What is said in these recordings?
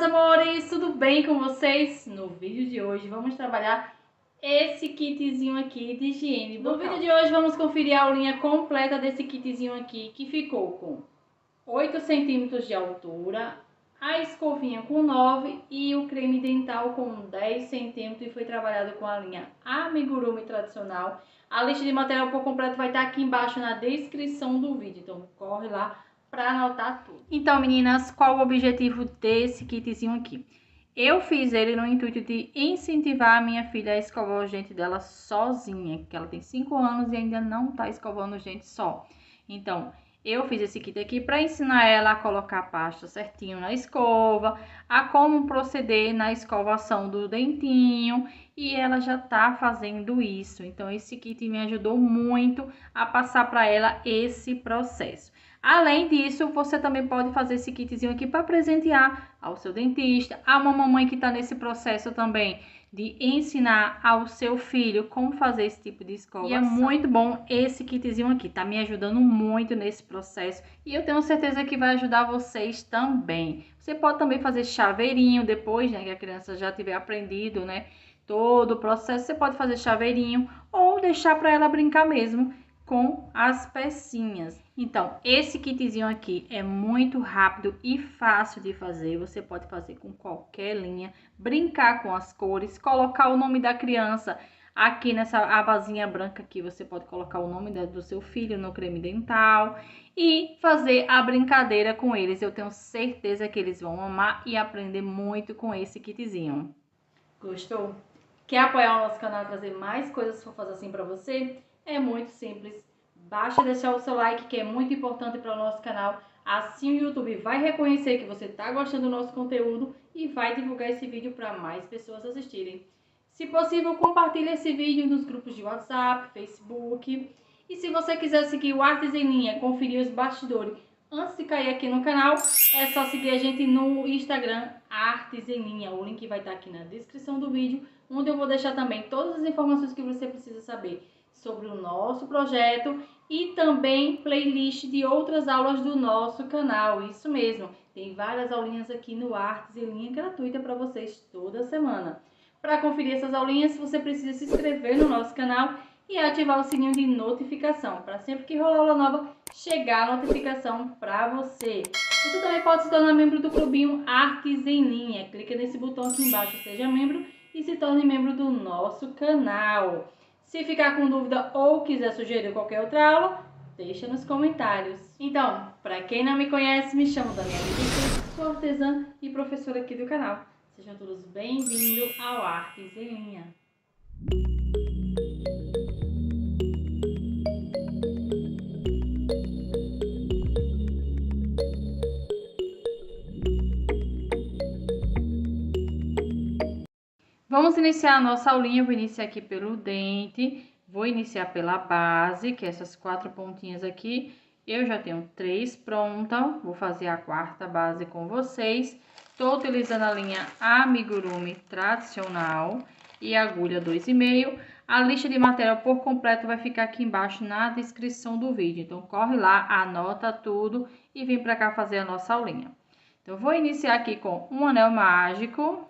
amores, tudo bem com vocês? No vídeo de hoje vamos trabalhar esse kitzinho aqui de higiene bucal. No vídeo de hoje vamos conferir a aulinha completa desse kitzinho aqui, que ficou com 8 centímetros de altura, a escovinha com 9 e o creme dental com 10 centímetros, e foi trabalhado com a linha Amigurumi tradicional. A lista de material por completo vai estar aqui embaixo na descrição do vídeo, então corre lá para anotar tudo. Então, meninas, qual o objetivo desse kitzinho aqui? Eu fiz ele no intuito de incentivar a minha filha a escovar os dentes dela sozinha, porque ela tem 5 anos e ainda não tá escovando os dentes só. Então, eu fiz esse kit aqui para ensinar ela a colocar a pasta certinho na escova, a como proceder na escovação do dentinho, e ela já tá fazendo isso. Então, esse kit me ajudou muito a passar para ela esse processo. Além disso, você também pode fazer esse kitzinho aqui para presentear ao seu dentista, a uma mamãe que está nesse processo também de ensinar ao seu filho como fazer esse tipo de escovação. E é muito bom esse kitzinho aqui, tá me ajudando muito nesse processo e eu tenho certeza que vai ajudar vocês também. Você pode também fazer chaveirinho depois, né, que a criança já tiver aprendido, né, todo o processo. Você pode fazer chaveirinho ou deixar para ela brincar mesmo com as pecinhas. Então, esse kitzinho aqui é muito rápido e fácil de fazer. Você pode fazer com qualquer linha, brincar com as cores, colocar o nome da criança aqui nessa abazinha branca aqui. Você pode colocar o nome do seu filho no creme dental e fazer a brincadeira com eles. Eu tenho certeza que eles vão amar e aprender muito com esse kitzinho. Gostou? Quer apoiar o nosso canal e trazer mais coisas para fazer assim para você? É muito simples. Basta deixar o seu like, que é muito importante para o nosso canal. Assim o YouTube vai reconhecer que você está gostando do nosso conteúdo e vai divulgar esse vídeo para mais pessoas assistirem. Se possível, compartilhe esse vídeo nos grupos de WhatsApp, Facebook. E se você quiser seguir o Artes em Linha, conferir os bastidores antes de cair aqui no canal, é só seguir a gente no Instagram, Artes em Linha. O link vai estar aqui na descrição do vídeo, onde eu vou deixar também todas as informações que você precisa saber sobre o nosso projeto e também playlist de outras aulas do nosso canal. Isso mesmo, tem várias aulinhas aqui no Artes em Linha gratuita para vocês toda semana. Para conferir essas aulinhas, você precisa se inscrever no nosso canal e ativar o sininho de notificação, para sempre que rolar aula nova, chegar a notificação para você. Você também pode se tornar membro do clubinho Artes em Linha. Clica nesse botão aqui embaixo, seja membro, e se torne membro do nosso canal. Se ficar com dúvida ou quiser sugerir qualquer outra aula, deixa nos comentários. Então, para quem não me conhece, me chamo Daniela Henrique, sou artesã e professora aqui do canal. Sejam todos bem-vindos ao Artes em Linha. Vamos iniciar a nossa aulinha. Eu vou iniciar aqui pelo dente, vou iniciar pela base, que é essas 4 pontinhas aqui. Eu já tenho 3 prontas, vou fazer a 4ª base com vocês. Estou utilizando a linha Amigurumi tradicional e agulha 2,5. A lista de material por completo vai ficar aqui embaixo na descrição do vídeo. Então, corre lá, anota tudo e vem para cá fazer a nossa aulinha. Então, vou iniciar aqui com um anel mágico.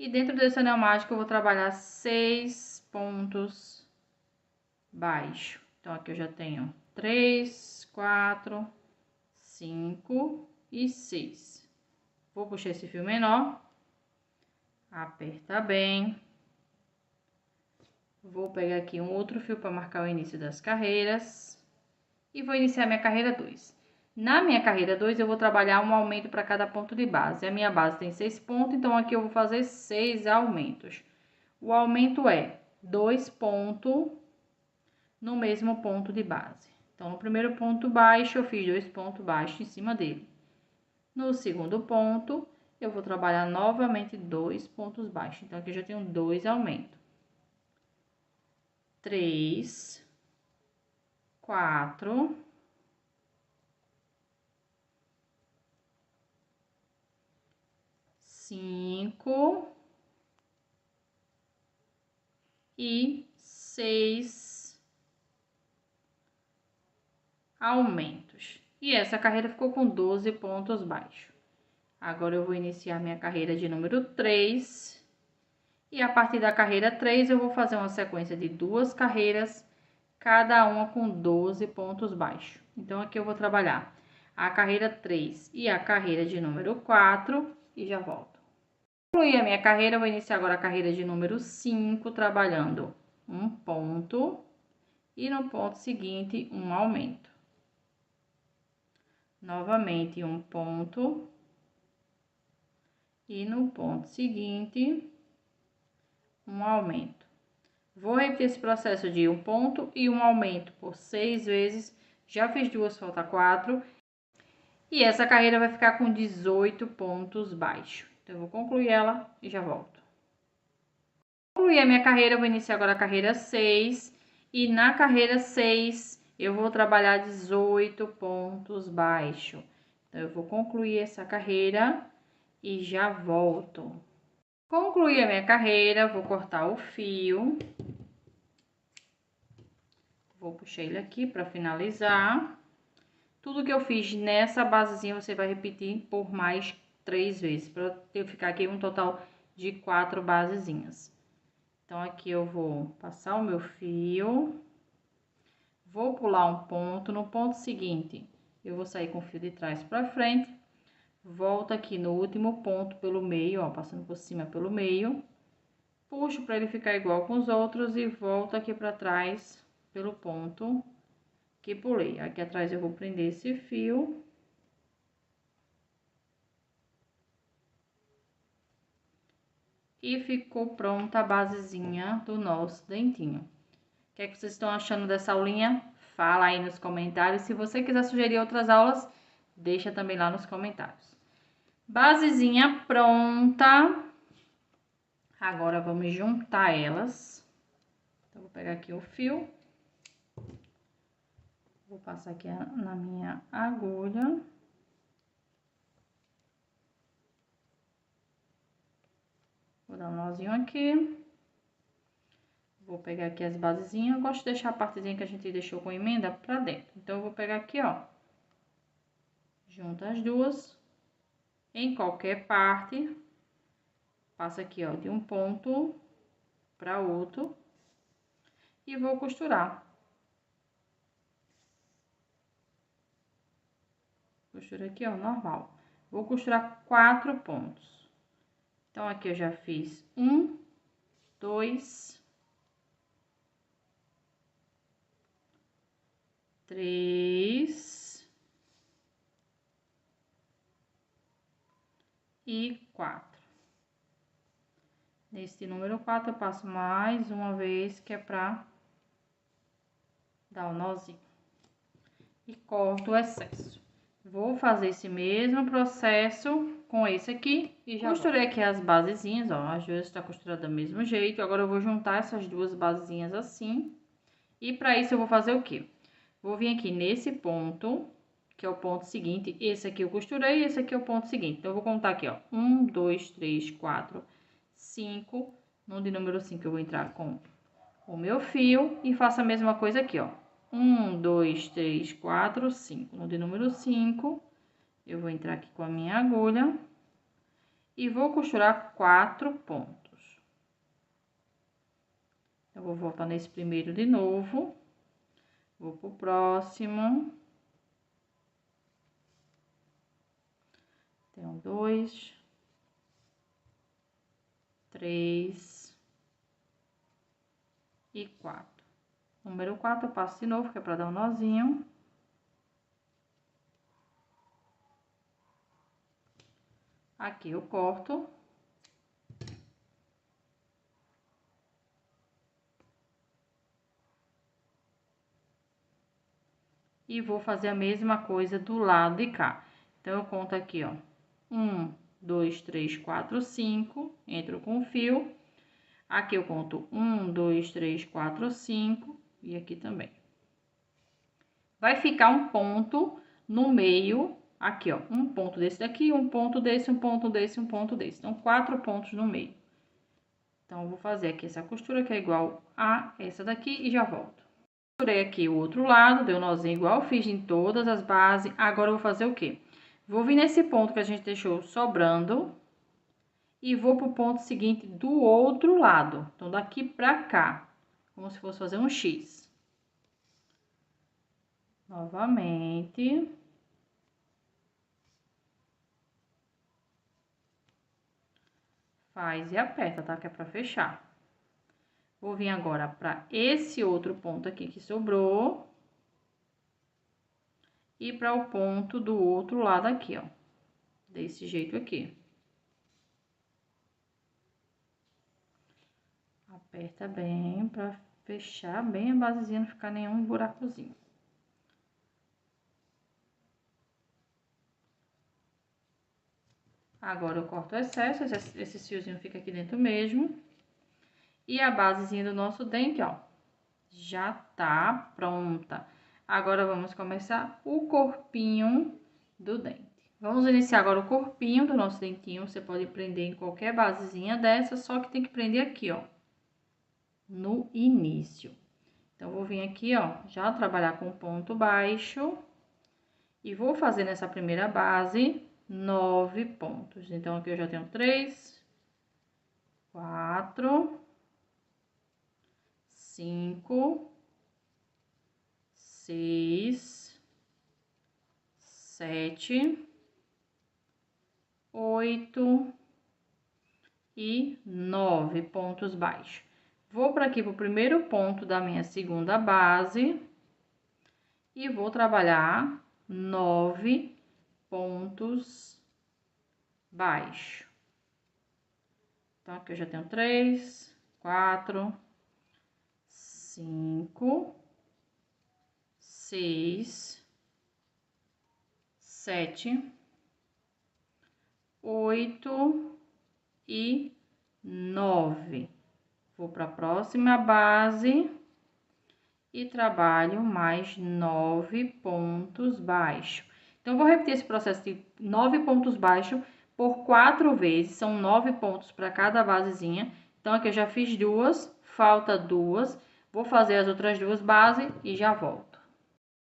E dentro desse anel mágico eu vou trabalhar 6 pontos baixos. Então, aqui eu já tenho 3, 4, 5 e 6. Vou puxar esse fio menor, apertar bem. Vou pegar aqui um outro fio para marcar o início das carreiras. E vou iniciar minha carreira 2. Na minha carreira 2, eu vou trabalhar um aumento para cada ponto de base. A minha base tem 6 pontos, então aqui eu vou fazer 6 aumentos. O aumento é 2 pontos no mesmo ponto de base. Então, no primeiro ponto baixo, eu fiz 2 pontos baixos em cima dele. No segundo ponto, eu vou trabalhar novamente 2 pontos baixos. Então, aqui eu já tenho 2 aumentos. 3, 4... 5 e 6 aumentos. E essa carreira ficou com 12 pontos baixos. Agora eu vou iniciar minha carreira de número 3. E a partir da carreira 3 eu vou fazer uma sequência de 2 carreiras, cada uma com 12 pontos baixos. Então aqui eu vou trabalhar a carreira 3 e a carreira de número 4 e já volto. Concluí a minha carreira, eu vou iniciar agora a carreira de número 5, trabalhando um ponto e no ponto seguinte um aumento. Novamente um ponto e no ponto seguinte um aumento. Vou repetir esse processo de um ponto e um aumento por 6 vezes. Já fiz 2, falta 4. E essa carreira vai ficar com 18 pontos baixos. Então, eu vou concluir ela e já volto. Concluí a minha carreira, eu vou iniciar agora a carreira 6. E na carreira 6, eu vou trabalhar 18 pontos baixos. Então, eu vou concluir essa carreira e já volto. Concluí a minha carreira, vou cortar o fio. Vou puxar ele aqui para finalizar. Tudo que eu fiz nessa basezinha, você vai repetir por mais 3 vezes, para eu ficar aqui um total de 4 basezinhas. Então, aqui eu vou passar o meu fio, vou pular um ponto, no ponto seguinte, eu vou sair com o fio de trás para frente, volto aqui no último ponto pelo meio, ó, passando por cima pelo meio, puxo para ele ficar igual com os outros e volto aqui para trás pelo ponto que pulei. Aqui atrás eu vou prender esse fio. E ficou pronta a basezinha do nosso dentinho. O que é que vocês estão achando dessa aulinha? Fala aí nos comentários. Se você quiser sugerir outras aulas, deixa também lá nos comentários. Basezinha pronta. Agora vamos juntar elas. Então, vou pegar aqui o fio. Vou passar aqui na minha agulha. Vou dar um nozinho aqui. Vou pegar aqui as basezinhas. Eu gosto de deixar a partezinha que a gente deixou com emenda pra dentro. Então, eu vou pegar aqui, ó. Junto as duas. Em qualquer parte. Passa aqui, ó, de um ponto pra outro. E vou costurar. Costura aqui, ó, normal. Vou costurar 4 pontos. Então, aqui eu já fiz 1, 2, 3 e 4. Nesse número 4, eu passo mais uma vez, que é pra dar o nozinho. E corto o excesso. Vou fazer esse mesmo processo com esse aqui e já costurei aqui as basezinhas, ó, as duas tá costurada do mesmo jeito. Agora eu vou juntar essas duas basezinhas assim. E para isso eu vou fazer o quê? Vou vir aqui nesse ponto, que é o ponto seguinte. Esse aqui eu costurei e esse aqui é o ponto seguinte. Então eu vou contar aqui, ó, 1, 2, 3, 4, 5. No de número 5 eu vou entrar com o meu fio e faço a mesma coisa aqui, ó. 1, 2, 3, 4, 5. No de número 5, eu vou entrar aqui com a minha agulha e vou costurar 4 pontos. Eu vou voltar nesse primeiro de novo, vou pro próximo. Tem 2, 3 e 4. Número 4, eu passo de novo, que é para dar um nozinho. Aqui eu corto. E vou fazer a mesma coisa do lado de cá. Então, eu conto aqui, ó. 1, 2, 3, 4, 5. Entro com o fio. Aqui eu conto 1, 2, 3, 4, 5. E aqui também. Vai ficar um ponto no meio, aqui, ó. Um ponto desse daqui, um ponto desse, um ponto desse, um ponto desse. Então, 4 pontos no meio. Então, eu vou fazer aqui essa costura que é igual a essa daqui e já volto. Costurei aqui o outro lado, deu nozinho igual fiz em todas as bases. Agora eu vou fazer o quê? Vou vir nesse ponto que a gente deixou sobrando e vou pro ponto seguinte do outro lado. Então, daqui pra cá, como se fosse fazer um X. Novamente. Faz e aperta, tá? Que é pra fechar. Vou vir agora pra esse outro ponto aqui que sobrou. E para o ponto do outro lado aqui, ó. Desse jeito aqui. Aperta bem pra fechar bem a basezinha, não ficar nenhum buracozinho. Agora eu corto o excesso, esse fiozinho fica aqui dentro mesmo. E a basezinha do nosso dente, ó, já tá pronta. Agora vamos começar o corpinho do dente. Vamos iniciar agora o corpinho do nosso dentinho. Você pode prender em qualquer basezinha dessa, só que tem que prender aqui, ó, no início. Então, vou vir aqui, ó, já trabalhar com ponto baixo e vou fazer nessa primeira base 9 pontos. Então, aqui eu já tenho 3, 4, 5, 6, 7, 8 e 9 pontos baixos. Vou para aqui pro primeiro ponto da minha segunda base e vou trabalhar 9 pontos baixos. Então, aqui eu já tenho 3, 4, 5, 6, 7, 8 e 9. Vou para a próxima base e trabalho mais 9 pontos baixos. Então, vou repetir esse processo de 9 pontos baixos por 4 vezes, são 9 pontos para cada basezinha. Então, aqui eu já fiz 2, falta 2, vou fazer as outras 2 bases e já volto.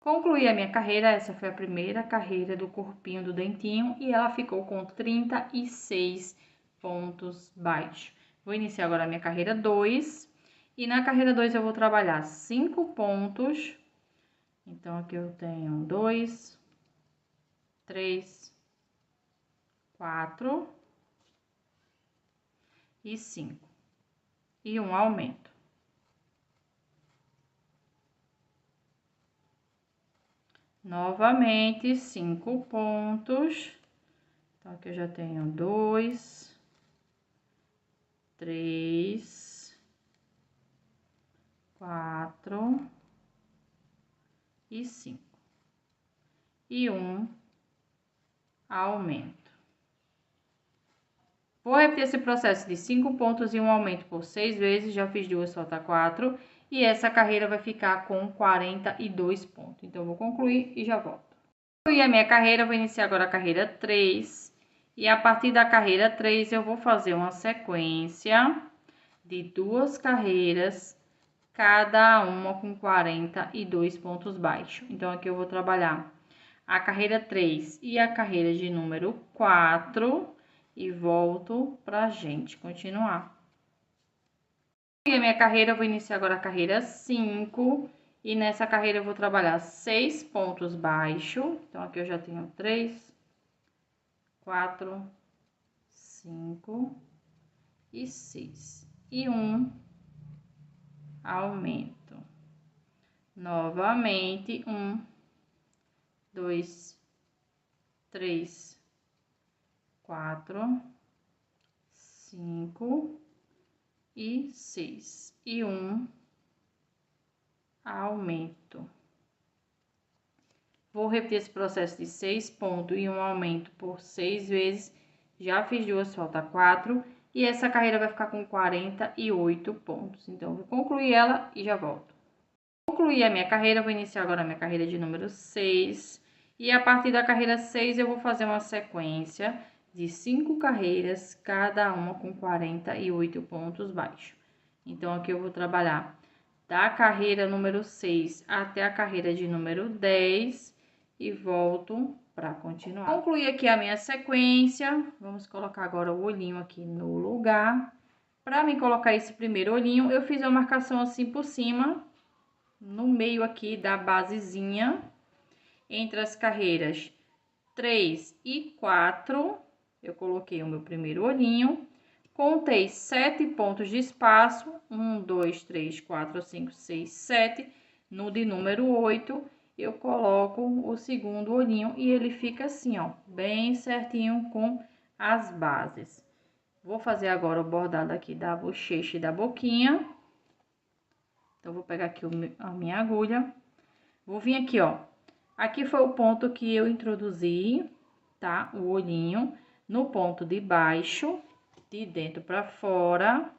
Concluí a minha carreira, essa foi a primeira carreira do corpinho do dentinho e ela ficou com 36 pontos baixos. Vou iniciar agora a minha carreira 2 e na carreira 2 eu vou trabalhar 5 pontos. Então, aqui eu tenho 2, 3, 4 e 5. E um aumento. Novamente, 5 pontos. Então, aqui eu já tenho 2, 3, 4 e 5. E um aumento. Vou repetir esse processo de 5 pontos e um aumento por 6 vezes, já fiz 2, falta 4. E essa carreira vai ficar com 42 pontos. Então, vou concluir e já volto. Concluí a minha carreira, vou iniciar agora a carreira 3. E a partir da carreira 3, eu vou fazer uma sequência de 2 carreiras, cada uma com 42 pontos baixos. Então, aqui eu vou trabalhar a carreira 3 e a carreira de número 4 e volto pra gente continuar. E a minha carreira, eu vou iniciar agora a carreira 5 e nessa carreira eu vou trabalhar 6 pontos baixos. Então, aqui eu já tenho 3, 4, 5 e 6. E um aumento. Novamente, 1, 2, 3, 4, 5 e 6. E um aumento. Vou repetir esse processo de 6 pontos e um aumento por 6 vezes. Já fiz 2, falta 4. E essa carreira vai ficar com 48 pontos. Então, vou concluir ela e já volto. Concluí a minha carreira, vou iniciar agora a minha carreira de número 6. E a partir da carreira 6, eu vou fazer uma sequência de 5 carreiras, cada uma com 48 pontos baixos. Então, aqui eu vou trabalhar da carreira número 6 até a carreira de número 10 e volto para continuar. Concluí aqui a minha sequência, vamos colocar agora o olhinho aqui no lugar. Para mim colocar esse primeiro olhinho, eu fiz uma marcação assim por cima, no meio aqui da basezinha, entre as carreiras 3 e 4, eu coloquei o meu primeiro olhinho. Contei 7 pontos de espaço, 1, 2, 3, 4, 5, 6, 7. No de número 8, eu coloco o segundo olhinho e ele fica assim, ó, bem certinho com as bases. Vou fazer agora o bordado aqui da bochecha e da boquinha. Então, vou pegar aqui a minha agulha. Vou vir aqui, ó. Aqui foi o ponto que eu introduzi, tá? O olhinho no ponto de baixo, de dentro para fora.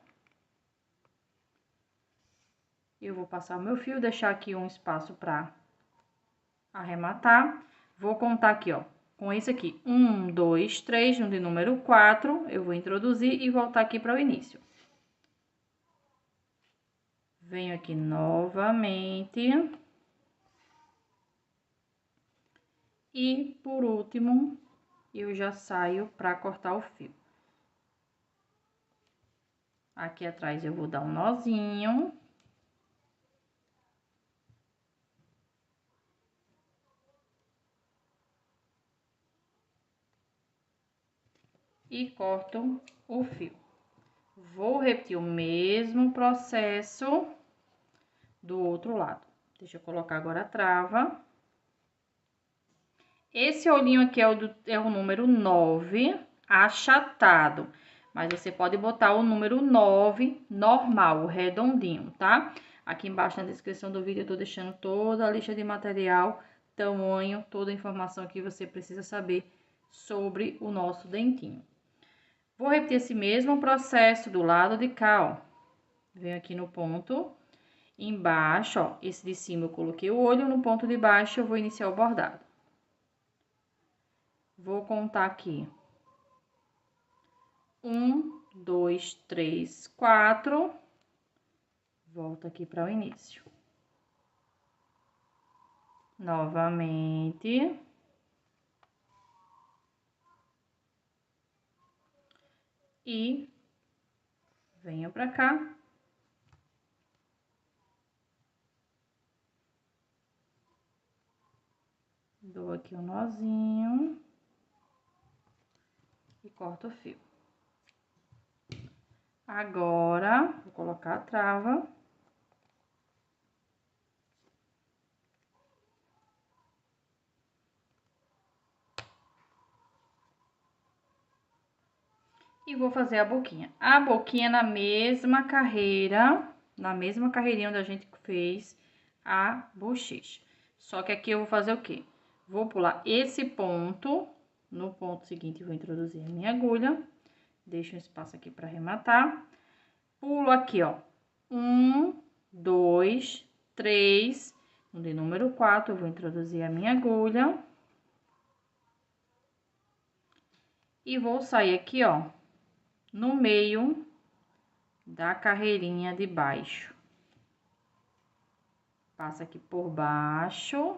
Eu vou passar o meu fio, deixar aqui um espaço para arrematar. Vou contar aqui, ó, com esse aqui, 1, 2, 3, no de número 4, eu vou introduzir e voltar aqui para o início. Venho aqui novamente. E, por último, eu já saio para cortar o fio. Aqui atrás eu vou dar um nozinho. E corto o fio. Vou repetir o mesmo processo do outro lado. Deixa eu colocar agora a trava. Esse olhinho aqui é o número 9, achatado. Mas você pode botar o número 9 normal, redondinho, tá? Aqui embaixo na descrição do vídeo eu tô deixando toda a lista de material, tamanho, toda a informação que você precisa saber sobre o nosso dentinho. Vou repetir esse mesmo processo do lado de cá, ó. Venho aqui no ponto, embaixo, ó, esse de cima eu coloquei o olho, no ponto de baixo eu vou iniciar o bordado. Vou contar aqui. 1, 2, 3, 4. Volto aqui para o início. Novamente. E venho para cá. Dou aqui um nozinho. E corto o fio. Agora, vou colocar a trava. E vou fazer a boquinha. A boquinha na mesma carreirinha onde a gente fez a bochecha. Só que aqui eu vou fazer o quê? Vou pular esse ponto, no ponto seguinte vou introduzir a minha agulha. Deixo um espaço aqui para arrematar. Pulo aqui, ó, 1, 2, 3, no de número 4, eu vou introduzir a minha agulha. E vou sair aqui, ó, no meio da carreirinha de baixo. Passa aqui por baixo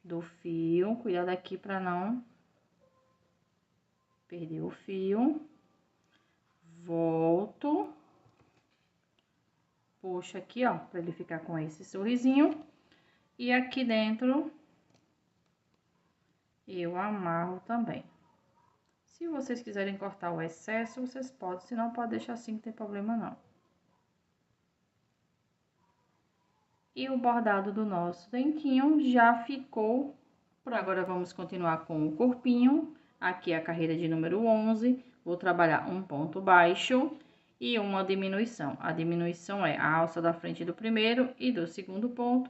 do fio, cuidado aqui para não perder o fio. Volto. Puxo aqui, ó, para ele ficar com esse sorrisinho. E aqui dentro eu amarro também. Se vocês quiserem cortar o excesso, vocês podem, senão pode deixar assim, não tem problema não. E o bordado do nosso dentinho já ficou. Por agora, vamos continuar com o corpinho. Aqui é a carreira de número 11. Vou trabalhar um ponto baixo e uma diminuição. A diminuição é a alça da frente do primeiro e do segundo ponto.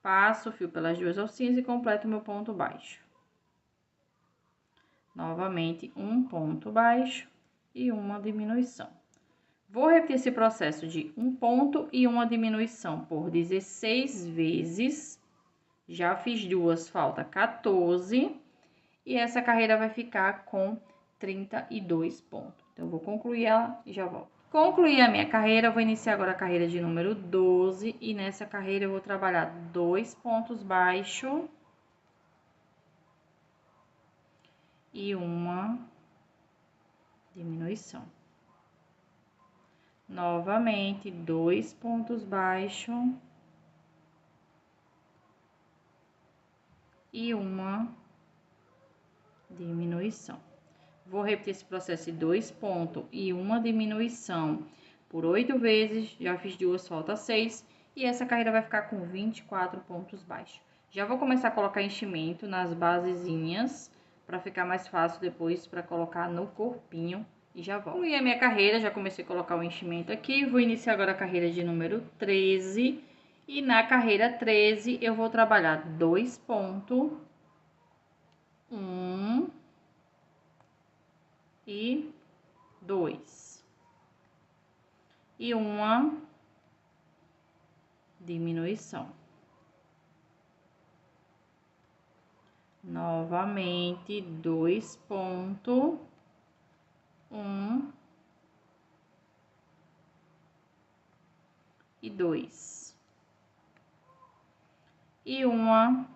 Passo o fio pelas duas alcinhas e completo meu ponto baixo. Novamente, um ponto baixo e uma diminuição. Vou repetir esse processo de um ponto e uma diminuição por 16 vezes. Já fiz duas, falta 14. E essa carreira vai ficar com 32 pontos. Então, eu vou concluir ela e já volto. Concluí a minha carreira, eu vou iniciar agora a carreira de número 12 e nessa carreira eu vou trabalhar 2 pontos baixos e uma diminuição. Novamente, 2 pontos baixos e uma diminuição. Vou repetir esse processo de 2 pontos e uma diminuição por 8 vezes. Já fiz 2, falta 6. E essa carreira vai ficar com 24 pontos baixos. Já vou começar a colocar enchimento nas basezinhas, para ficar mais fácil depois para colocar no corpinho. E já volto. Concluí a minha carreira, já comecei a colocar o enchimento aqui. Vou iniciar agora a carreira de número 13. E na carreira 13 eu vou trabalhar 2 pontos. 1 e 2 e uma diminuição. Novamente, 2 pontos, 1 e 2 e uma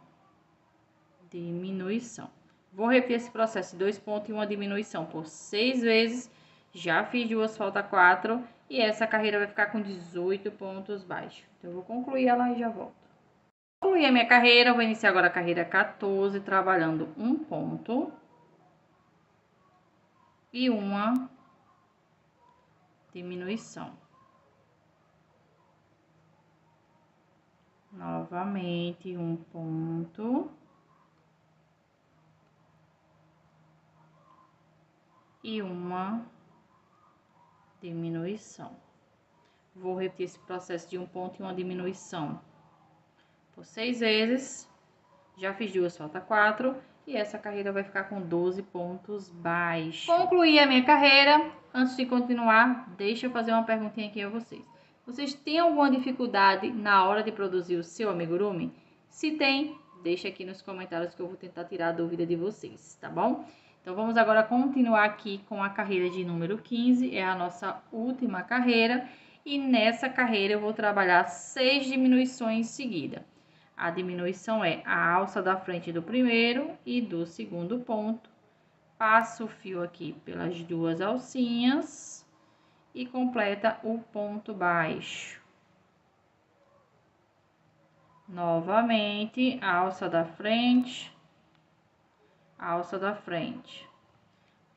diminuição. Vou repetir esse processo de 2 pontos e uma diminuição por 6 vezes. Já fiz 2, falta 4. E essa carreira vai ficar com 18 pontos baixos. Então, eu vou concluir ela e já volto. Concluí a minha carreira, vou iniciar agora a carreira 14, trabalhando 1 ponto. E uma diminuição. Novamente, 1 ponto. E uma diminuição. Vou repetir esse processo de 1 ponto e uma diminuição por 6 vezes. Já fiz 2, falta 4. E essa carreira vai ficar com 12 pontos baixos. Concluí a minha carreira. Antes de continuar, deixa eu fazer uma perguntinha aqui a vocês. Vocês têm alguma dificuldade na hora de produzir o seu amigurumi? Se tem, deixa aqui nos comentários que eu vou tentar tirar a dúvida de vocês, tá bom? Então, vamos agora continuar aqui com a carreira de número 15, é a nossa última carreira. E nessa carreira eu vou trabalhar 6 diminuições seguidas. A diminuição é a alça da frente do primeiro e do segundo ponto. Passo o fio aqui pelas 2 alcinhas e completa o ponto baixo. Novamente, alça da frente. Alça da frente,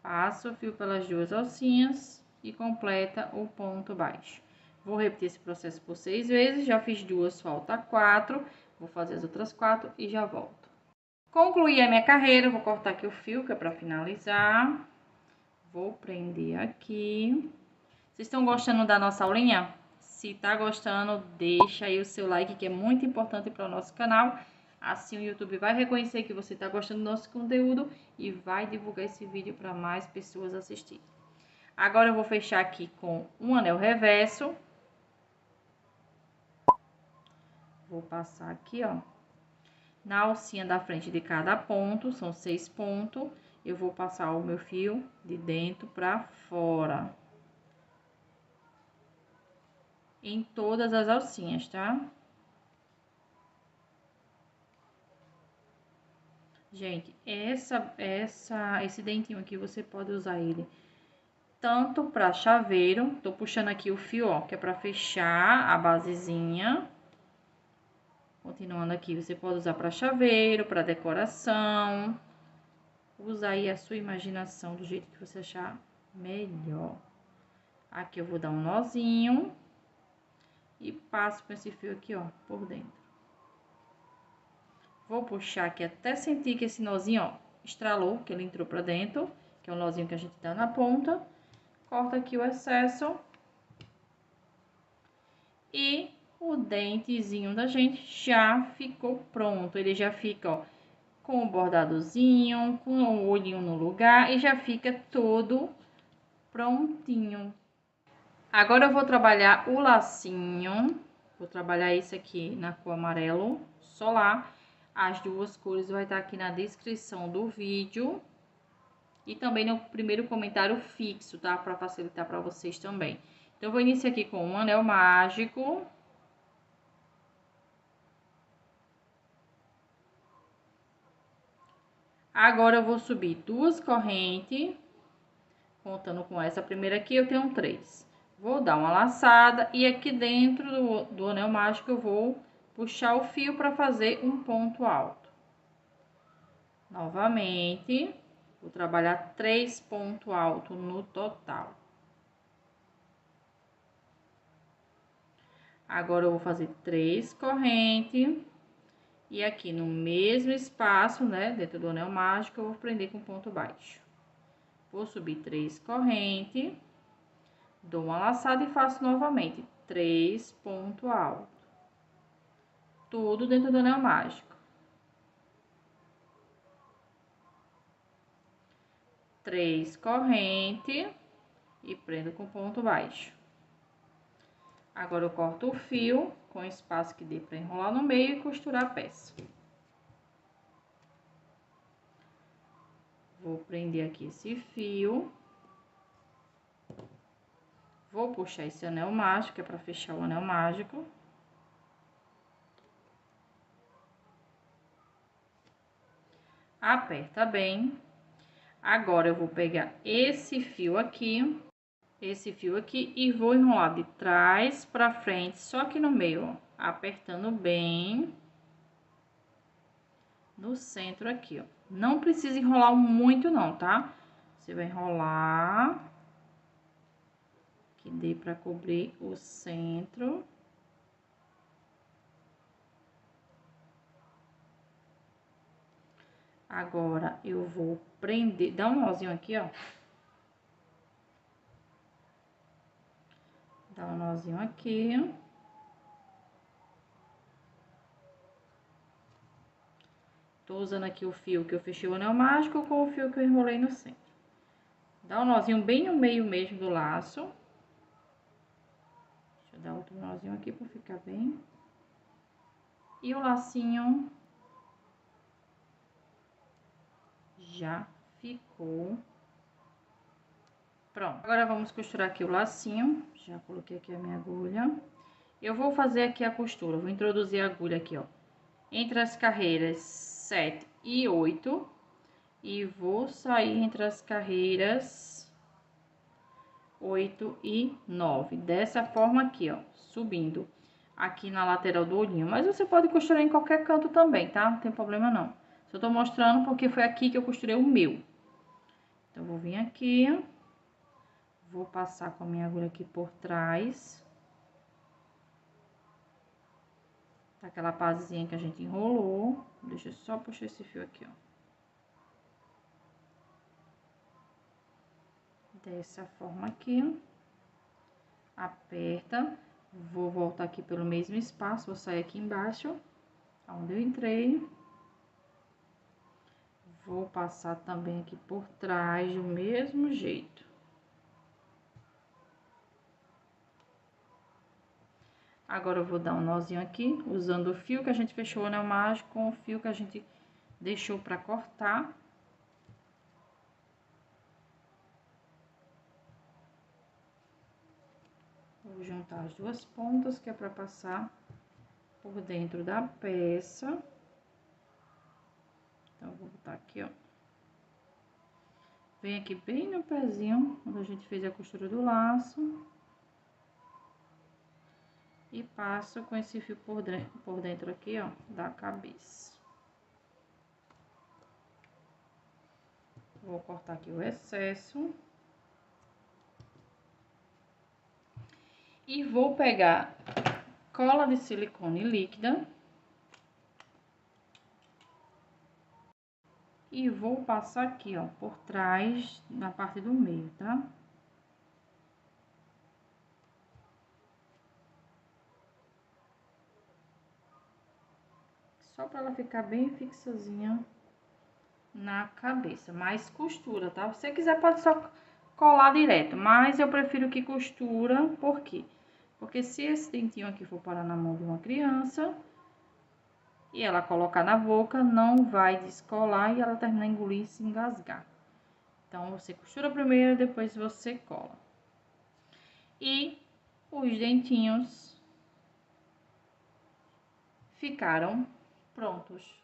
passo o fio pelas 2 alcinhas e completa o ponto baixo. Vou repetir esse processo por 6 vezes, já fiz 2, falta 4, vou fazer as outras 4 e já volto. Concluí a minha carreira, vou cortar aqui o fio, que é para finalizar. Vou prender aqui. Vocês estão gostando da nossa aulinha? Se tá gostando, deixa aí o seu like, que é muito importante para o nosso canal. Assim o YouTube vai reconhecer que você está gostando do nosso conteúdo e vai divulgar esse vídeo para mais pessoas assistirem. Agora eu vou fechar aqui com um anel reverso. Vou passar aqui, ó, na alcinha da frente de cada ponto, são 6 pontos. Eu vou passar o meu fio de dentro para fora. Em todas as alcinhas, tá? Gente, esse dentinho aqui, você pode usar ele tanto para chaveiro. Tô puxando aqui o fio, ó, que é para fechar a basezinha. Continuando aqui, você pode usar para chaveiro, para decoração. Usa aí a sua imaginação do jeito que você achar melhor. Aqui eu vou dar um nozinho e passo com esse fio aqui, ó, por dentro. Vou puxar aqui até sentir que esse nozinho, ó, estralou, que ele entrou pra dentro, que é o nozinho que a gente dá na ponta. Corta aqui o excesso. E o dentezinho da gente já ficou pronto. Ele já fica, ó, com o bordadozinho, com o olhinho no lugar e já fica todo prontinho. Agora eu vou trabalhar o lacinho. Vou trabalhar esse aqui na cor amarelo solar. As 2 cores vai estar aqui na descrição do vídeo. E também no primeiro comentário fixo, tá? Para facilitar para vocês também. Então, eu vou iniciar aqui com um anel mágico. Agora, eu vou subir 2 correntes, contando com essa primeira aqui, eu tenho 3. Vou dar uma laçada e aqui dentro do anel mágico eu vou puxar o fio para fazer um ponto alto. Novamente, vou trabalhar 3 pontos altos no total. Agora, eu vou fazer 3 correntes. E aqui no mesmo espaço, né, dentro do anel mágico, eu vou prender com ponto baixo. Vou subir 3 correntes, dou uma laçada e faço novamente 3 pontos altos. Tudo dentro do anel mágico. 3 correntes e prendo com ponto baixo. Agora, eu corto o fio com espaço que dê para enrolar no meio e costurar a peça. Vou prender aqui esse fio. Vou puxar esse anel mágico, é para fechar o anel mágico. Aperta bem. Agora, eu vou pegar esse fio aqui e vou enrolar de trás para frente, só que no meio, ó, apertando bem no centro aqui, ó. Não precisa enrolar muito não, tá? Você vai enrolar que dê para cobrir o centro. Agora, eu vou prender, dá um nozinho aqui, ó. Dá um nozinho aqui. Tô usando aqui o fio que eu fechei o anel mágico com o fio que eu enrolei no centro. Dá um nozinho bem no meio mesmo do laço. Deixa eu dar outro nozinho aqui pra ficar bem. E o lacinho já ficou pronto. Agora, vamos costurar aqui o lacinho. Já coloquei aqui a minha agulha. Eu vou fazer aqui a costura, vou introduzir a agulha aqui, ó, entre as carreiras 7 e 8. E vou sair entre as carreiras 8 e 9. Dessa forma aqui, ó, subindo aqui na lateral do olhinho. Mas você pode costurar em qualquer canto também, tá? Não tem problema não. Só tô mostrando porque foi aqui que eu costurei o meu. Então, vou vir aqui. Vou passar com a minha agulha aqui por trás. Aquela pazinha que a gente enrolou. Deixa eu só puxar esse fio aqui, ó. Dessa forma aqui. Aperta. Vou voltar aqui pelo mesmo espaço. Vou sair aqui embaixo, onde eu entrei. Vou passar também aqui por trás do mesmo jeito. Agora, eu vou dar um nozinho aqui, usando o fio que a gente fechou o anel mágico com o fio que a gente deixou pra cortar. Vou juntar as duas pontas, que é pra passar por dentro da peça. Então, eu vou botar aqui, ó. Vem aqui bem no pezinho, onde a gente fez a costura do laço. E passo com esse fio por dentro aqui, ó, da cabeça. Vou cortar aqui o excesso. E vou pegar cola de silicone líquida. E vou passar aqui, ó, por trás, na parte do meio, tá? Só pra ela ficar bem fixazinha na cabeça, mas costura, tá? Se você quiser, pode só colar direto, mas eu prefiro que costura, por quê? Porque se esse dentinho aqui for parar na mão de uma criança e ela colocar na boca, não vai descolar e ela terminar engolir e se engasgar. Então, você costura primeiro, depois você cola. E os dentinhos ficaram prontos.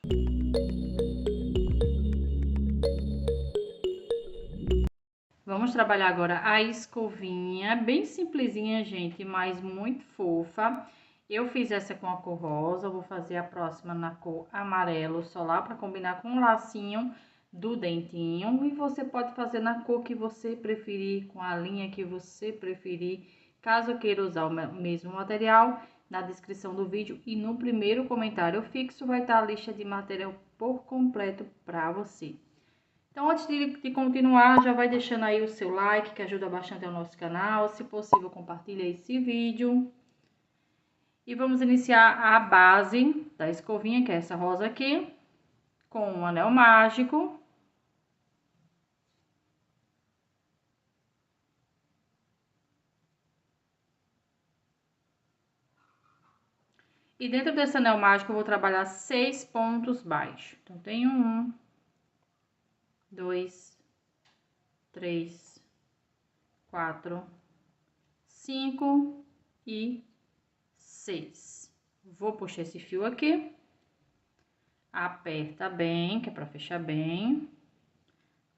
Vamos trabalhar agora a escovinha, bem simplesinha, gente, mas muito fofa. Eu fiz essa com a cor rosa, vou fazer a próxima na cor amarelo solar para combinar com o lacinho do dentinho. E você pode fazer na cor que você preferir, com a linha que você preferir. Caso queira usar o mesmo material, na descrição do vídeo e no primeiro comentário fixo vai estar a lista de material por completo para você. Então, antes de continuar, já vai deixando aí o seu like, que ajuda bastante ao nosso canal. Se possível, compartilha esse vídeo. E vamos iniciar a base da escovinha, que é essa rosa aqui, com um anel mágico. E dentro desse anel mágico, eu vou trabalhar 6 pontos baixos. Então, tenho 1, 2, 3, 4, 5 e 6. Vou puxar esse fio aqui, aperta bem, que é para fechar bem.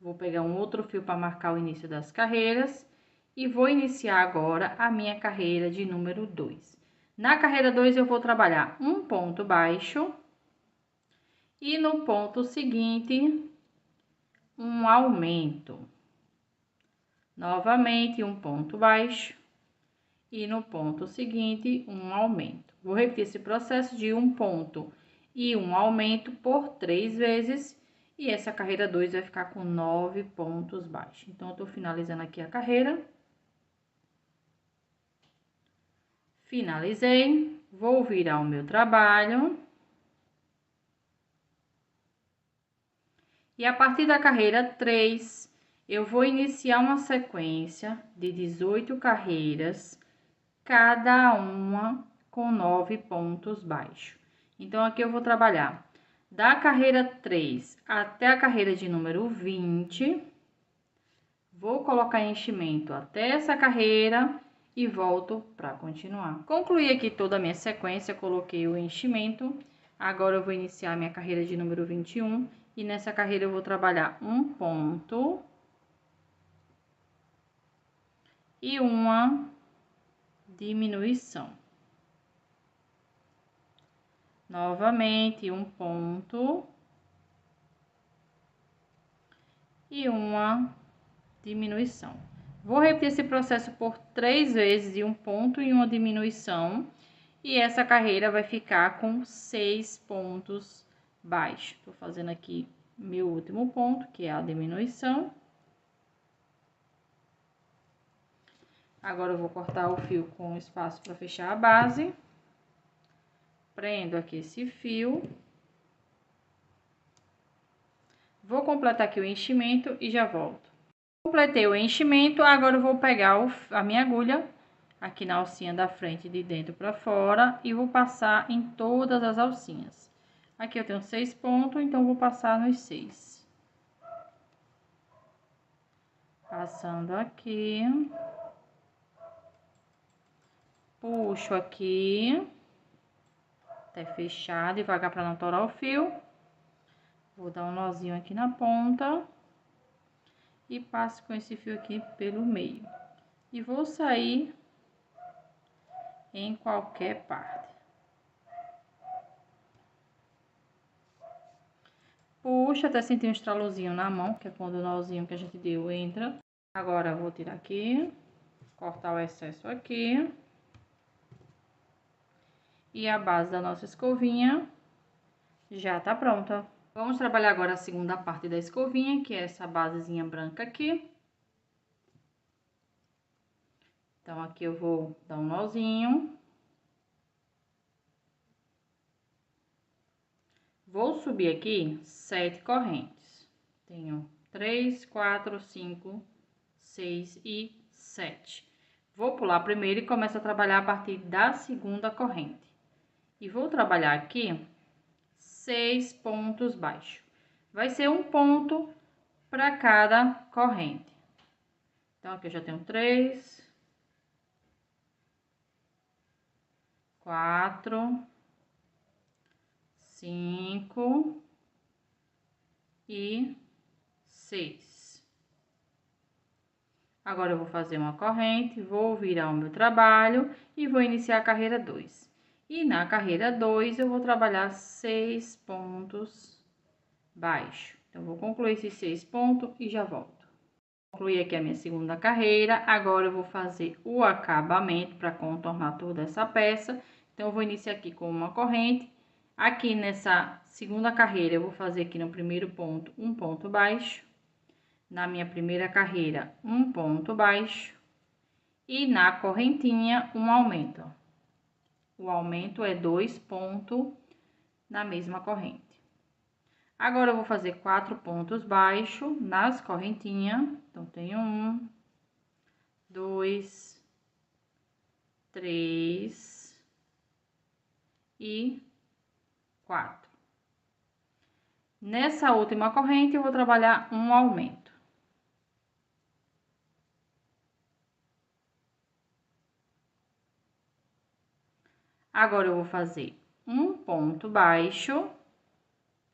Vou pegar um outro fio para marcar o início das carreiras e vou iniciar agora a minha carreira de número 2. Na carreira 2, eu vou trabalhar um ponto baixo e no ponto seguinte, um aumento. Novamente, um ponto baixo e no ponto seguinte, um aumento. Vou repetir esse processo de um ponto e um aumento por 3 vezes. E essa carreira 2 vai ficar com 9 pontos baixos. Então, eu tô finalizando aqui a carreira. Finalizei. Vou virar o meu trabalho. E a partir da carreira 3, eu vou iniciar uma sequência de 18 carreiras, cada uma com 9 pontos baixos. Então, aqui eu vou trabalhar da carreira 3 até a carreira de número 20. Vou colocar enchimento até essa carreira e volto para continuar. Concluí aqui toda a minha sequência, coloquei o enchimento. Agora, eu vou iniciar a minha carreira de número 21. E nessa carreira, eu vou trabalhar um ponto e uma diminuição. Novamente, um ponto e uma diminuição. Vou repetir esse processo por 3 vezes de um ponto e uma diminuição. E essa carreira vai ficar com 6 pontos baixos. Tô fazendo aqui meu último ponto, que é a diminuição. Agora, eu vou cortar o fio com espaço para fechar a base. Prendo aqui esse fio. Vou completar aqui o enchimento e já volto. Completei o enchimento, agora eu vou pegar a minha agulha aqui na alcinha da frente, de dentro para fora, e vou passar em todas as alcinhas. Aqui eu tenho 6 pontos, então vou passar nos 6. Passando aqui. Puxo aqui até fechar devagar para não torar o fio. Vou dar um nozinho aqui na ponta e passo com esse fio aqui pelo meio. E vou sair em qualquer parte. Puxa até sentir um estralozinho na mão, que é quando o nozinho que a gente deu entra. Agora, vou tirar aqui, cortar o excesso aqui. E a base da nossa escovinha já tá pronta. Vamos trabalhar agora a segunda parte da escovinha, que é essa basezinha branca aqui. Então, aqui eu vou dar um nozinho. Vou subir aqui 7 correntes. Tenho 3, 4, 5, 6 e 7. Vou pular primeiro e começo a trabalhar a partir da segunda corrente. E vou trabalhar aqui 6 pontos baixos. Vai ser um ponto para cada corrente. Então, aqui eu já tenho 3, 4, 5 e 6. Agora eu vou fazer uma corrente, vou virar o meu trabalho e vou iniciar a carreira 2. E na carreira 2 eu vou trabalhar 6 pontos baixos. Então, vou concluir esses 6 pontos e já volto. Concluí aqui a minha segunda carreira. Agora eu vou fazer o acabamento para contornar toda essa peça. Então, eu vou iniciar aqui com uma corrente. Aqui nessa segunda carreira, eu vou fazer aqui no primeiro ponto um ponto baixo. Na minha primeira carreira, um ponto baixo. E na correntinha, um aumento. O aumento é 2 pontos na mesma corrente. Agora, eu vou fazer 4 pontos baixos nas correntinhas. Então, tenho 1, 2, 3 e 4. Nessa última corrente, eu vou trabalhar um aumento. Agora, eu vou fazer um ponto baixo,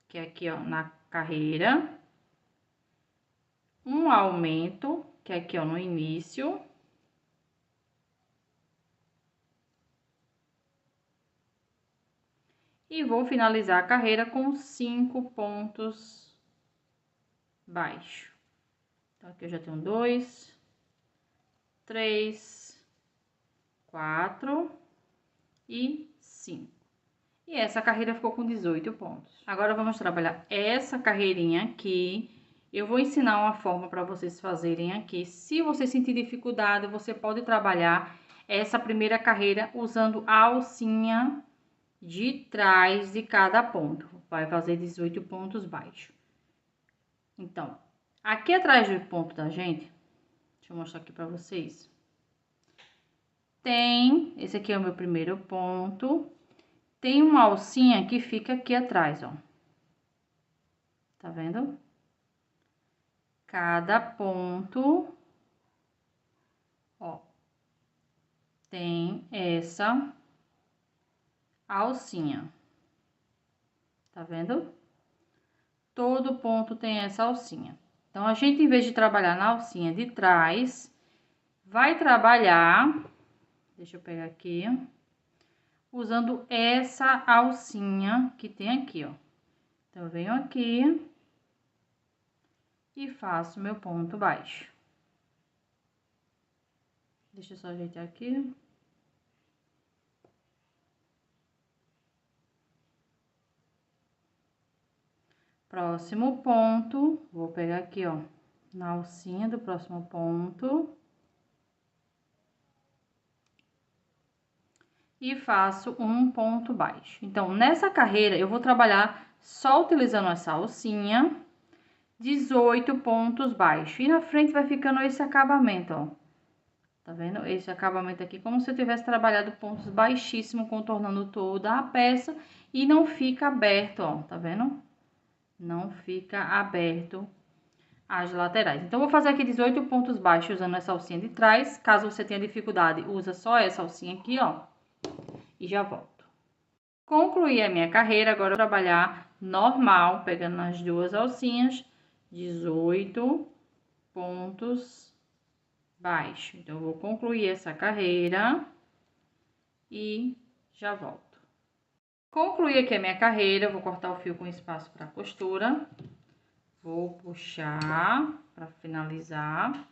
que é aqui, ó, na carreira. Um aumento, que é aqui, ó, no início. E vou finalizar a carreira com 5 pontos baixos. Então, aqui eu já tenho 2, 3, 4 e 5. E essa carreira ficou com 18 pontos. Agora, vamos trabalhar essa carreirinha aqui. Eu vou ensinar uma forma para vocês fazerem aqui. Se você sentir dificuldade, você pode trabalhar essa primeira carreira usando a alcinha de trás de cada ponto. Vai fazer 18 pontos baixos. Então, aqui atrás do ponto da gente, deixa eu mostrar aqui para vocês. Esse aqui é o meu primeiro ponto. Tem uma alcinha que fica aqui atrás, ó. Tá vendo? Cada ponto, ó, tem essa alcinha. Tá vendo? Todo ponto tem essa alcinha. Então, a gente, em vez de trabalhar na alcinha de trás, vai trabalhar, deixa eu pegar aqui, usando essa alcinha que tem aqui, ó. Então, eu venho aqui e faço meu ponto baixo. Deixa eu só ajeitar aqui. Próximo ponto, vou pegar aqui, ó, na alcinha do próximo ponto. E faço um ponto baixo. Então, nessa carreira, eu vou trabalhar só utilizando essa alcinha, 18 pontos baixos. E na frente vai ficando esse acabamento, ó. Tá vendo? Esse acabamento aqui, como se eu tivesse trabalhado pontos baixíssimos, contornando toda a peça. E não fica aberto, ó, tá vendo? Não fica aberto as laterais. Então, vou fazer aqui 18 pontos baixos usando essa alcinha de trás. Caso você tenha dificuldade, usa só essa alcinha aqui, ó. E já volto. Concluí a minha carreira, agora eu vou trabalhar normal, pegando as duas alcinhas, 18 pontos baixos. Então, eu vou concluir essa carreira e já volto. Concluí aqui a minha carreira, eu vou cortar o fio com espaço para costura. Vou puxar para finalizar.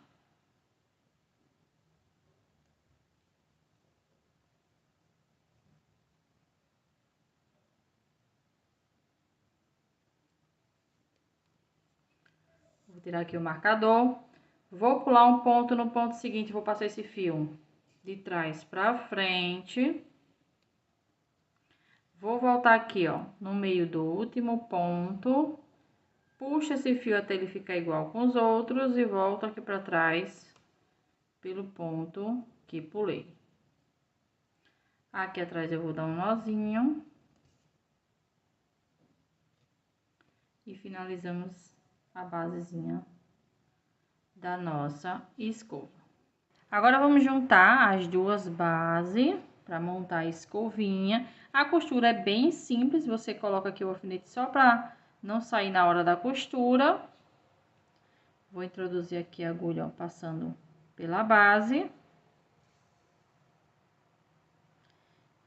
Vou tirar aqui o marcador. Vou pular um ponto, no ponto seguinte, vou passar esse fio de trás para frente. Vou voltar aqui, ó, no meio do último ponto. Puxo esse fio até ele ficar igual com os outros e volto aqui para trás pelo ponto que pulei. Aqui atrás eu vou dar um nozinho. E finalizamos a basezinha da nossa escova. Agora, vamos juntar as duas bases para montar a escovinha. A costura é bem simples, você coloca aqui o alfinete só para não sair na hora da costura. Vou introduzir aqui a agulha, ó, passando pela base.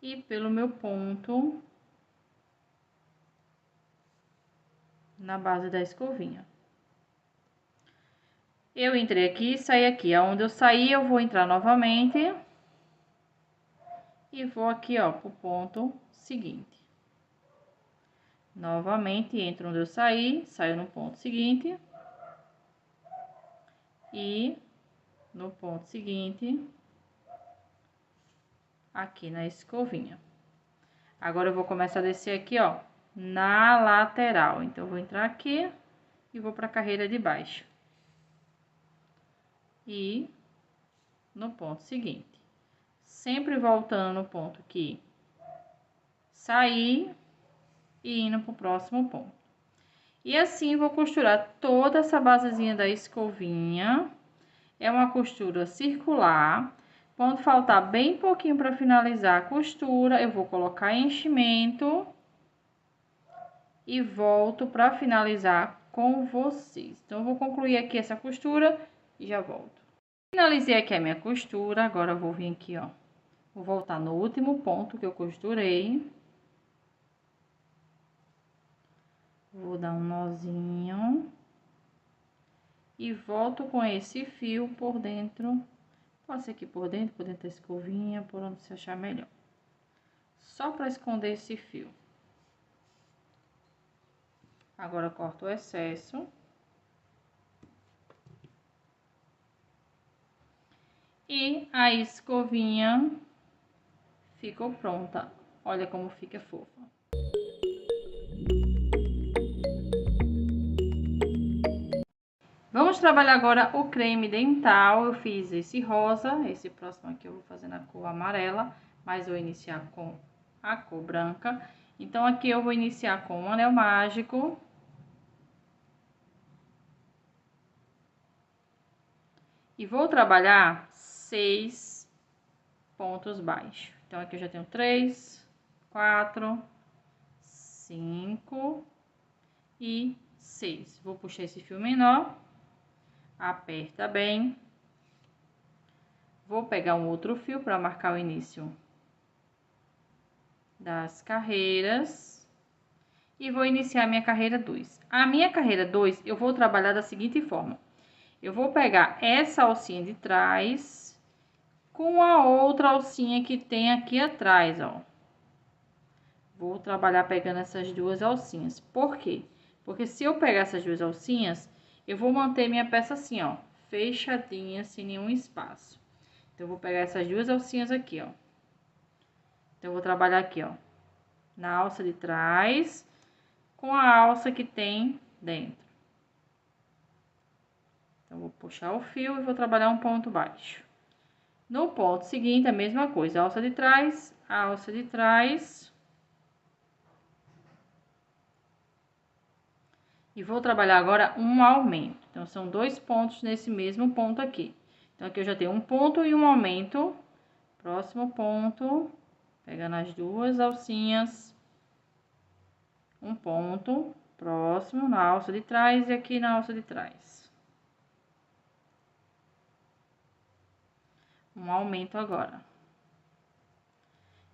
E pelo meu ponto na base da escovinha. Eu entrei aqui e saí aqui. Aonde eu saí, eu vou entrar novamente. E vou aqui, ó, pro ponto seguinte. Novamente, entro onde eu saí, saio no ponto seguinte. E no ponto seguinte, aqui na escovinha. Agora, eu vou começar a descer aqui, ó, na lateral. Então, eu vou entrar aqui e vou pra carreira de baixo. E no ponto seguinte. Sempre voltando no ponto que saí e indo pro próximo ponto. E assim, vou costurar toda essa basezinha da escovinha. É uma costura circular. Quando faltar bem pouquinho para finalizar a costura, eu vou colocar enchimento e volto para finalizar com vocês. Então, eu vou concluir aqui essa costura e já volto. Finalizei aqui a minha costura, agora eu vou vir aqui, ó. Vou voltar no último ponto que eu costurei. Vou dar um nozinho. E volto com esse fio por dentro. Pode ser aqui por dentro da escovinha, por onde você achar melhor. Só para esconder esse fio. Agora, corto o excesso. E a escovinha ficou pronta. Olha como fica fofa. Vamos trabalhar agora o creme dental. Eu fiz esse rosa, esse próximo aqui eu vou fazer na cor amarela, mas vou iniciar com a cor branca. Então, aqui eu vou iniciar com um anel mágico. E vou trabalhar 6 pontos baixos. Então, aqui eu já tenho 3, 4, 5 e 6. Vou puxar esse fio menor, aperta bem. Vou pegar um outro fio para marcar o início das carreiras. E vou iniciar minha carreira 2. A minha carreira 2, eu vou trabalhar da seguinte forma. Eu vou pegar essa alcinha de trás com a outra alcinha que tem aqui atrás, ó. Vou trabalhar pegando essas duas alcinhas. Por quê? Porque se eu pegar essas duas alcinhas, eu vou manter minha peça assim, ó, fechadinha, sem nenhum espaço. Então, eu vou pegar essas duas alcinhas aqui, ó. Então, eu vou trabalhar aqui, ó, na alça de trás com a alça que tem dentro. Então, vou puxar o fio e vou trabalhar um ponto baixo. No ponto seguinte, a mesma coisa, alça de trás, alça de trás. E vou trabalhar agora um aumento. Então, são 2 pontos nesse mesmo ponto aqui. Então, aqui eu já tenho um ponto e um aumento. Próximo ponto, pegando as duas alcinhas. Um ponto, próximo, na alça de trás e aqui na alça de trás. Um aumento agora.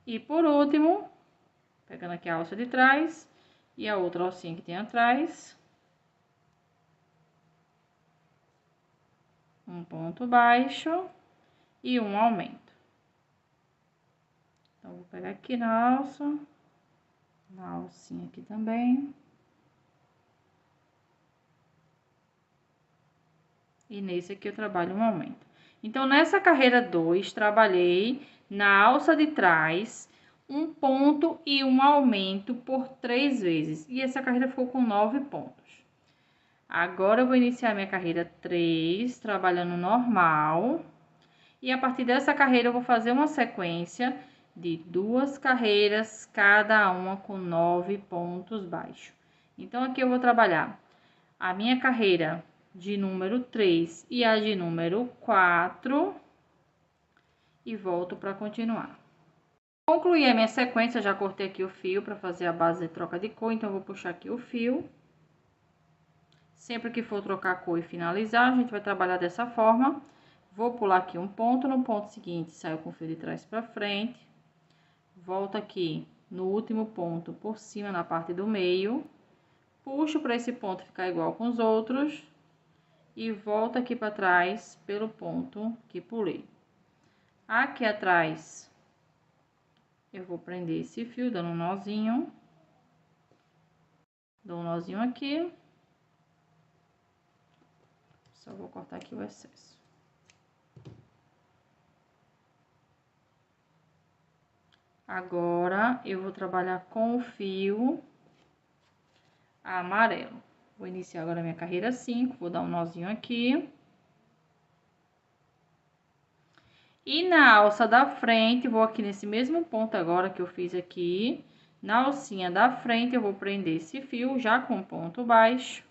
E por último, pegando aqui a alça de trás e a outra alcinha que tem atrás. Um ponto baixo e um aumento. Então, vou pegar aqui na alça, na alcinha aqui também. E nesse aqui eu trabalho um aumento. Então, nessa carreira 2, trabalhei na alça de trás, um ponto e um aumento por 3 vezes. E essa carreira ficou com 9 pontos. Agora, eu vou iniciar minha carreira 3, trabalhando normal. E a partir dessa carreira, eu vou fazer uma sequência de 2 carreiras, cada uma com 9 pontos baixos. Então, aqui eu vou trabalhar a minha carreira de número 3 e a de número 4 e volto para continuar. Concluí a minha sequência, já cortei aqui o fio para fazer a base de troca de cor, então eu vou puxar aqui o fio. Sempre que for trocar a cor e finalizar, a gente vai trabalhar dessa forma. Vou pular aqui um ponto, no ponto seguinte, saio com o fio de trás para frente. Volto aqui no último ponto por cima, na parte do meio. Puxo para esse ponto ficar igual com os outros. E volto aqui para trás pelo ponto que pulei. Aqui atrás, eu vou prender esse fio, dando um nozinho. Dou um nozinho aqui. Só vou cortar aqui o excesso. Agora, eu vou trabalhar com o fio amarelo. Vou iniciar agora a minha carreira 5, vou dar um nozinho aqui. E na alça da frente, vou aqui nesse mesmo ponto agora que eu fiz aqui. Na alcinha da frente, eu vou prender esse fio já com ponto baixo.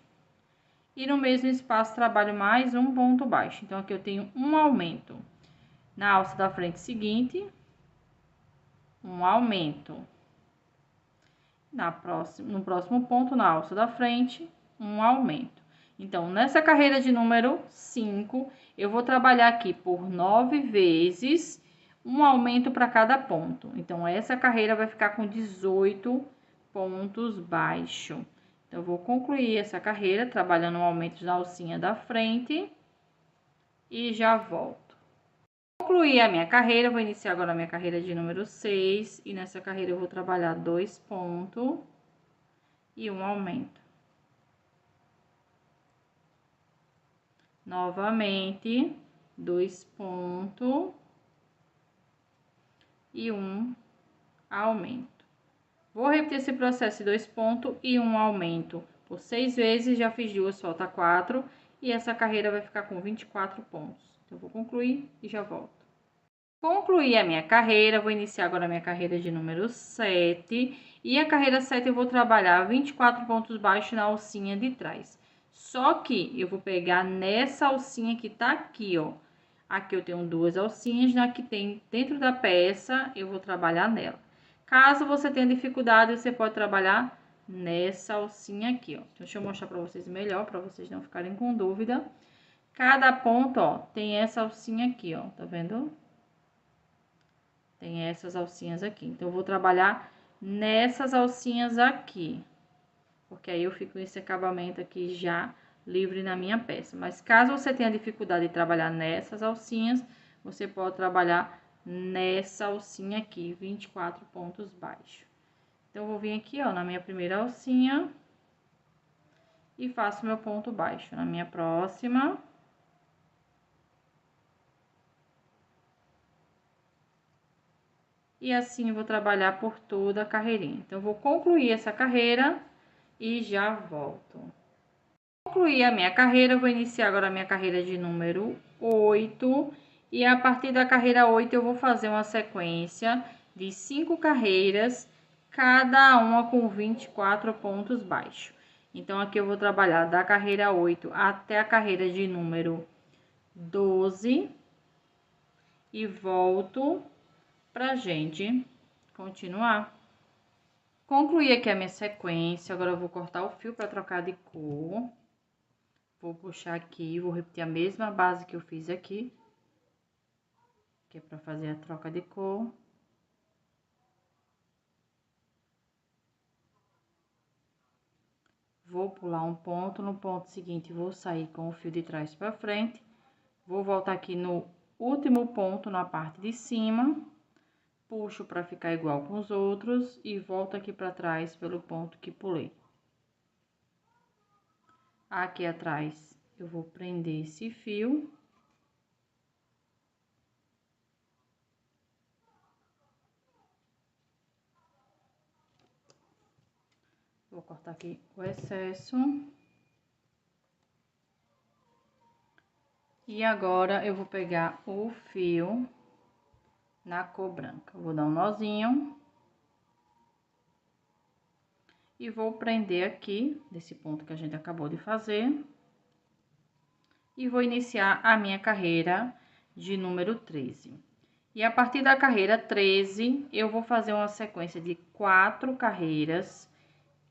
E no mesmo espaço, trabalho mais um ponto baixo. Então, aqui eu tenho um aumento. Na alça da frente seguinte, um aumento. No próximo ponto, na alça da frente, um aumento. Então, nessa carreira de número 5, eu vou trabalhar aqui por 9 vezes um aumento para cada ponto. Então, essa carreira vai ficar com 18 pontos baixos. Então, eu vou concluir essa carreira trabalhando um aumento na alcinha da frente e já volto. Concluí a minha carreira, vou iniciar agora a minha carreira de número 6 e nessa carreira eu vou trabalhar 2 pontos e um aumento. Novamente, 2 pontos e um aumento. Vou repetir esse processo de 2 pontos e um aumento por 6 vezes, já fiz 2, falta 4 e essa carreira vai ficar com 24 pontos. Então, eu vou concluir e já volto. Concluí a minha carreira, vou iniciar agora a minha carreira de número 7. E a carreira 7 eu vou trabalhar 24 pontos baixos na alcinha de trás. Só que eu vou pegar nessa alcinha que tá aqui, ó. Aqui eu tenho 2 alcinhas, na que tem dentro da peça, eu vou trabalhar nela. Caso você tenha dificuldade, você pode trabalhar nessa alcinha aqui, ó. Deixa eu mostrar pra vocês melhor, pra vocês não ficarem com dúvida. Cada ponto, ó, tem essa alcinha aqui, ó, tá vendo? Tem essas alcinhas aqui. Então, eu vou trabalhar nessas alcinhas aqui. Porque aí eu fico com esse acabamento aqui já livre na minha peça. Mas caso você tenha dificuldade de trabalhar nessas alcinhas, você pode trabalhar nessa alcinha aqui, 24 pontos baixos. Então, eu vou vir aqui, ó, na minha primeira alcinha. E faço meu ponto baixo. Na minha próxima. E assim eu vou trabalhar por toda a carreirinha. Então, eu vou concluir essa carreira e já volto. Concluí a minha carreira, eu vou iniciar agora a minha carreira de número 8. E a partir da carreira 8, eu vou fazer uma sequência de 5 carreiras, cada uma com 24 pontos baixos. Então, aqui eu vou trabalhar da carreira 8 até a carreira de número 12. E volto pra gente continuar. Concluí aqui a minha sequência, agora eu vou cortar o fio para trocar de cor. Vou puxar aqui, vou repetir a mesma base que eu fiz aqui, que é para fazer a troca de cor. Vou pular um ponto, no ponto seguinte vou sair com o fio de trás para frente. Vou voltar aqui no último ponto, na parte de cima. Puxo para ficar igual com os outros e volto aqui para trás pelo ponto que pulei. Aqui atrás eu vou prender esse fio. Vou cortar aqui o excesso. E agora eu vou pegar o fio na cor branca. Vou dar um nozinho. E vou prender aqui, desse ponto que a gente acabou de fazer. E vou iniciar a minha carreira de número 13. E a partir da carreira 13, eu vou fazer uma sequência de 4 carreiras,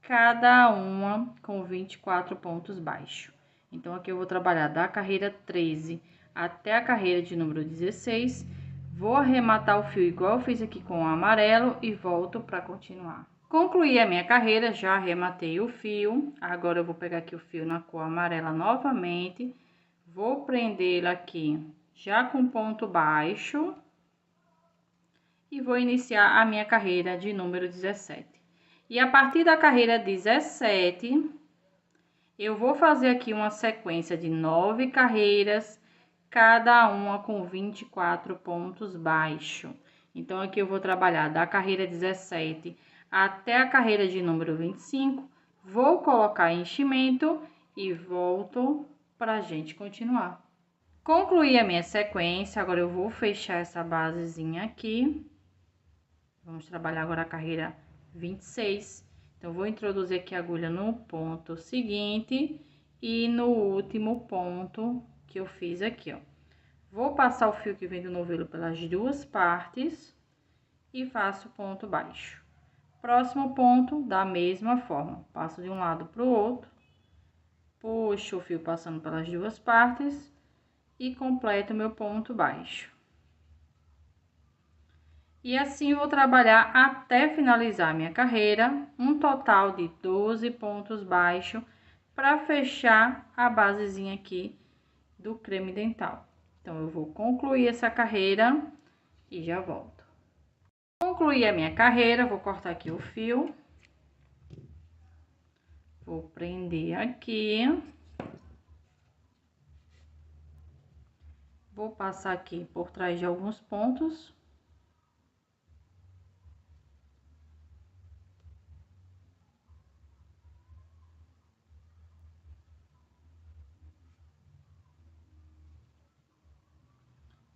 cada uma com 24 pontos baixos. Então, aqui eu vou trabalhar da carreira 13 até a carreira de número 16. Vou arrematar o fio igual eu fiz aqui com o amarelo e volto para continuar. Concluí a minha carreira, já arrematei o fio. Agora, eu vou pegar aqui o fio na cor amarela novamente. Vou prendê-lo aqui já com ponto baixo. E vou iniciar a minha carreira de número 17. E a partir da carreira 17, eu vou fazer aqui uma sequência de 9 carreiras, cada uma com 24 pontos baixos. Então, aqui eu vou trabalhar da carreira 17 até a carreira de número 25. Vou colocar enchimento e volto para a gente continuar. Concluí a minha sequência, agora eu vou fechar essa basezinha aqui. Vamos trabalhar agora a carreira 26. Então, vou introduzir aqui a agulha no ponto seguinte e no último ponto que eu fiz aqui, ó. Vou passar o fio que vem do novelo pelas duas partes e faço ponto baixo. Próximo ponto, da mesma forma, passo de um lado para o outro, puxo o fio passando pelas duas partes e completo meu ponto baixo. E assim vou trabalhar até finalizar minha carreira, um total de 12 pontos baixos para fechar a basezinha aqui do creme dental. Então, eu vou concluir essa carreira e já volto. Concluí a minha carreira, vou cortar aqui o fio. Vou prender aqui. Vou passar aqui por trás de alguns pontos.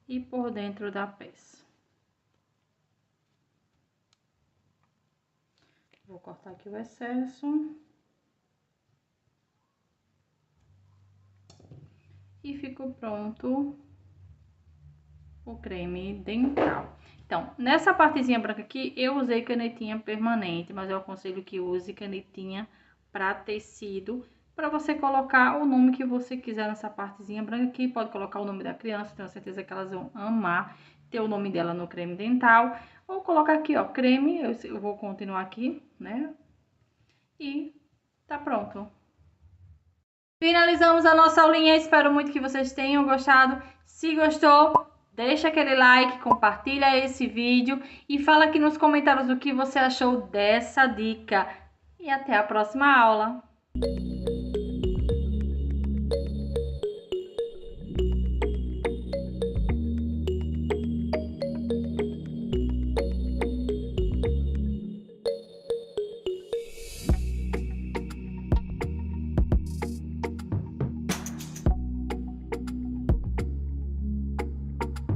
E por dentro da peça. Vou cortar aqui o excesso. E ficou pronto o creme dental. Então, nessa partezinha branca aqui, eu usei canetinha permanente, mas eu aconselho que use canetinha para tecido, para você colocar o nome que você quiser nessa partezinha branca aqui. Pode colocar o nome da criança, tenho certeza que elas vão amar ter o nome dela no creme dental. Ou colocar aqui, ó, creme, eu vou continuar aqui, né? E tá pronto. Finalizamos a nossa aulinha, espero muito que vocês tenham gostado. Se gostou, deixa aquele like, compartilha esse vídeo e fala aqui nos comentários o que você achou dessa dica. E até a próxima aula!